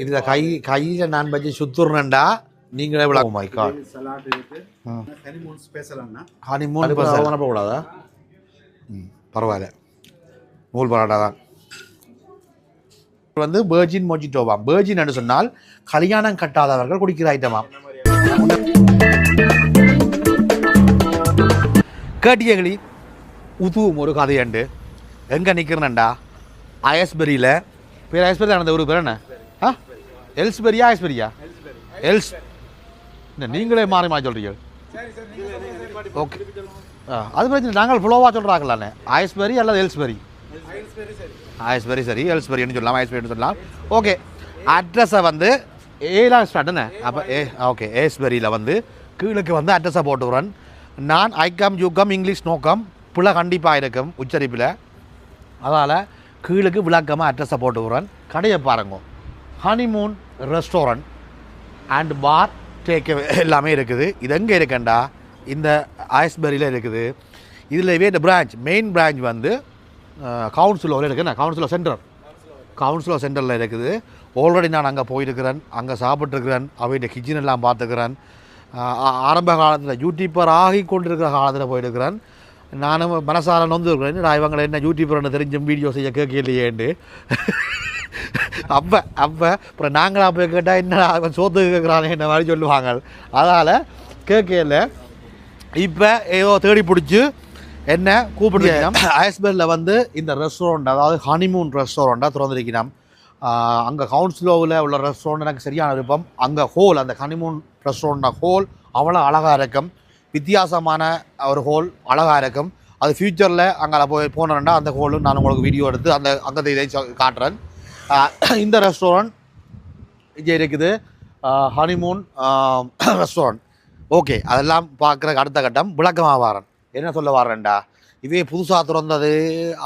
இந்த கையில் நான் வச்சு சுத்துறேன்டா நீங்களே விளக்கு மைக்கா ஹனிமூன் போகக்கூடாதா பரவாயில்ல நூல் பரோட்டா தான் வந்து பேர்ஜின் மொஜிட்டோவாம் பேர்ஜின் என்று சொன்னால் கல்யாணம் கட்டாதவர்கள் குடிக்கிற ஐட்டமாம் கேட்டியகளி உதுவும் ஒரு கதையண்டு எங்கே நிற்கிறேன்டா ஐஎஸ்பெரியில் பேர் ஐஎஸ்பெரி தான் ஒரு பேர் என்ன எல்ஸ்பெரியா ஐஎஸ்பெரியா நீங்களே மாறி சொல்கிறீங்க ஓகே அது பிரச்சனை நாங்கள் ஃப்ளோவாக சொல்கிறாங்களாண்ணே ஐஎஸ்பெரி அல்லது எல்ஸ்பெரி ஐஎஸ்பெரி சரி எல்ஸ்பெரின்னு சொல்லலாம் ஐஎஸ்பெரின்னு சொல்லலாம் ஓகே அட்ரஸை வந்து ஏலாம் ஸ்டார்ட்டுண்ணே அப்போ ஓகே ஏஸ்பெரியில் வந்து கீழுக்கு வந்து அட்ரஸை போட்டு வரேன் நான் ஐக்கம் யூக்கம் இங்கிலீஷ் நோக்கம் பிள்ளை கண்டிப்பாக இருக்கும் உச்சரிப்பில் அதால் கீழுக்கு விளக்கமாக அட்ரஸை போட்டு வரேன் கடையை பாருங்க ஹனிமூன் ரெஸ்டாரண்ட் அண்ட் பார் டேக் எல்லாமே இருக்குது இது எங்கே இருக்குண்டா இந்த ஐஸ்பெரியில் இருக்குது இதில் இந்த பிரான்ச் மெயின் பிரான்ச் வந்து கவுன்சிலோவில் இருக்குண்ணா கவுன்சிலோ சென்டரில் இருக்குது ஆல்ரெடி நான் அங்கே போயிருக்கிறேன் அங்கே சாப்பிட்ருக்கிறேன் அவைய கிச்சன் எல்லாம் பார்த்துக்கிறேன் ஆரம்ப காலத்தில் யூடியூப்பர் ஆகி கொண்டிருக்கிற காலத்தில் போயிருக்கிறேன் நானும் மனசார நொந்துருக்கிறேன் நான் இவங்களை என்ன யூடியூப்பர்னு தெரிஞ்சும் வீடியோ செய்ய கேட்கலையேண்டு அப்போ அப்புறம் நாங்களாக போய் கேட்டால் என்ன அவன் சோத்து கேட்குறானே என்ன மாதிரி சொல்லுவாங்க அதனால் கேட்கல இப்போ ஏதோ தேடி பிடிச்சி என்ன கூப்பிடுறீங்க ஐஸ்பெரியில் வந்து இந்த ரெஸ்டாரண்ட் அதாவது ஹனிமூன் ரெஸ்டாரண்ட்டாக திறந்துருக்கணும் அங்கே கவுன்சிலோவில் உள்ள ரெஸ்டாரண்ட் எனக்கு சரியான விருப்பம் அங்கே ஹோல் அந்த ஹனிமூன் ரெஸ்டாரண்ட் ஹோல் அவ்வளோ அழகாக இருக்கும் வித்தியாசமான ஒரு ஹோல் அழகாக இருக்கும் அது ஃப்யூச்சரில் அங்கே போனேன்னா அந்த ஹோலும் நான் உங்களுக்கு வீடியோ எடுத்து அந்த அங்கே இதை காட்டுறேன் இந்த ரெஸ்டாரண்ட் இங்கே இருக்குது ஹனிமூன் ரெஸ்டாரண்ட் ஓகே அதெல்லாம் பார்க்குற அடுத்த கட்டம் விளக்கமாக வரேன் என்ன சொல்ல வரேன்டா இதே புதுசாக திறந்தது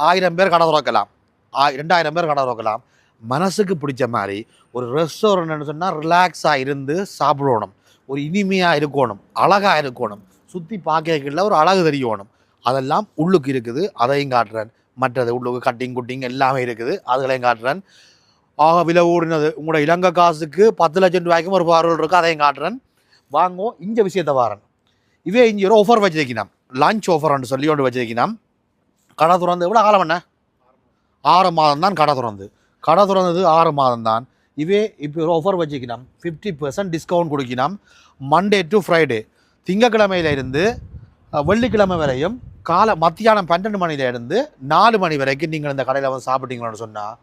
1000 பேர் கடை திறக்கலாம் 2000 பேர் கடை திறக்கலாம் மனசுக்கு பிடிச்ச மாதிரி ஒரு ரெஸ்டாரண்ட்னு சொன்னால் ரிலாக்ஸாக இருந்து சாப்பிடணும் ஒரு இனிமையாக இருக்கணும் அழகாக இருக்கணும் சுற்றி பார்க்கல ஒரு அழகு தெரியணும் அதெல்லாம் உள்ளுக்கு இருக்குது அதையும் காட்டுறேன் மற்றது உள்ளுக்கு கட்டிங் குட்டிங் எல்லாமே இருக்குது அதுகளையும் காட்டுறேன் ஆக விலை ஓடினது உங்களோட இலங்கை காசுக்கு 10 லட்சம் ரூபாய்க்கும் ஒரு பார்வல் இருக்குது அதையும் காட்டுறேன் வாங்கோ இந்த விஷயத்தை வாரன் இவே இங்கே ஒரு ஆஃபர் வச்சுருக்கணும் லஞ்ச் ஆஃபர்ன்னு சொல்லி ஒன்று வச்சுருக்கணும் கடை திறந்து எவ்வளோ காலம் என்ன 6 மாதம் தான் கடை திறந்தது 6 மாதம் தான் இவே இப்போ ஒரு ஆஃபர் வச்சுக்கணும் 50% டிஸ்கவுண்ட் கொடுக்கணும் மண்டே டு ஃப்ரைடே திங்கக்கிழமையிலேருந்து வெள்ளிக்கிழமை வரையும் மத்தியானம் 12 மணிலேருந்து 4 மணி வரைக்கும் நீங்கள் இந்த கடையில் வந்து சாப்பிட்டீங்கன்னு சொன்னால்